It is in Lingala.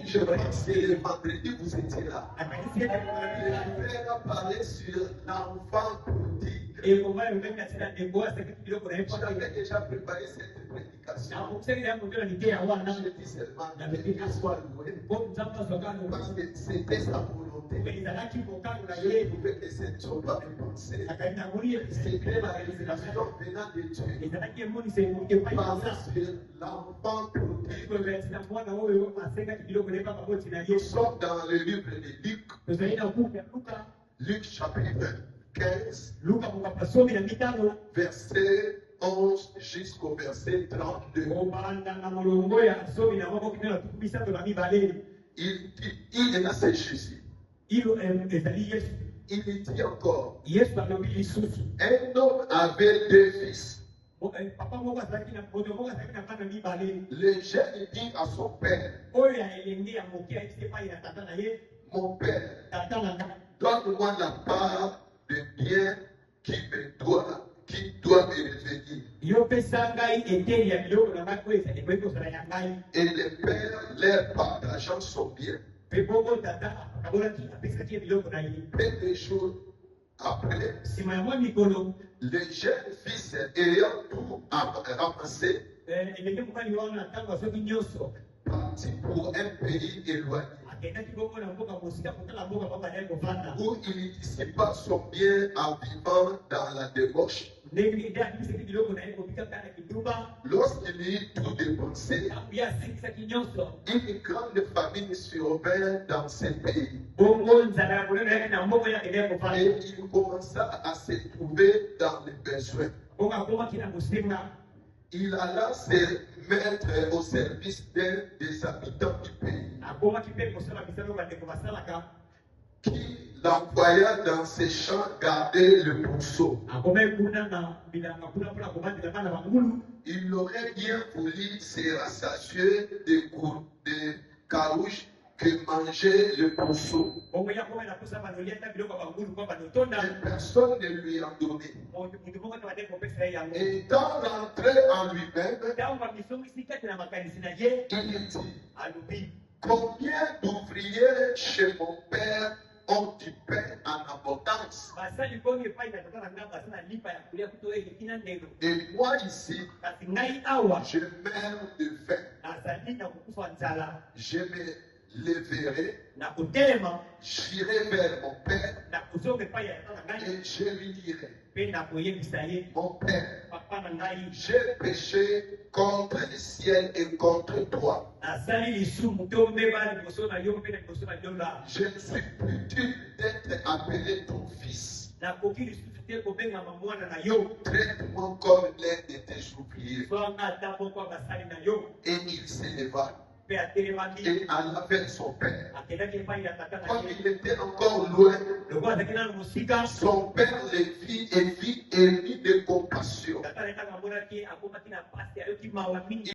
Je pense que le vendredi, vous étiez là. Le Père a parlé sur l'enfant prodigue. J'avais déjà préparé cette prédication. Je dis seulement qu'il soit loué. Parce que c'était sa volonté. Je trouvais que cette chose va me penser. C'était la révélation venant de Dieu. Parler sur l'enfant prodigue. Nous sommes dans le livre de Luc. Luc chapitre 15. Verset 11 jusqu'au verset 32. Il est là, c'est Jésus. Il dit encore, un homme avait deux fils. Le jeune dit à son père, mon père, donne-moi la part de bien qui doit me revenir. Et le père leur partageant son bien. Peu de jours après, le jeune fils ayant tout ramassé, parti pour un pays éloigné, où il dissipa son bien en vivant dans la débauche. Lorsqu'il eut tout dépensé, une grande famine survint dans ce pays. Et il commença à se trouver dans les besoins. Il alla se mettre au service d'un des habitants du pays, qui l'envoya dans ses champs garder le pourceau. Il aurait bien voulu se rassasier de carouches que mangeait le pourceau. Mais personne ne lui a donné. Et dans l'entrée en lui-même, il dit, combien d'ouvriers chez mon père ont du pain en abondance? Et moi ici, je meurs de faim. Je me leverai, j'irai vers mon père et je lui dirai, mon père, j'ai péché contre le ciel et contre toi. Je ne suis plus digne d'être appelé ton fils. Traite-moi comme l'un de tes ouvriers. Et il s'éleva et alla vers son père. Comme il était encore loin, son père le vit et vit ému de compassion.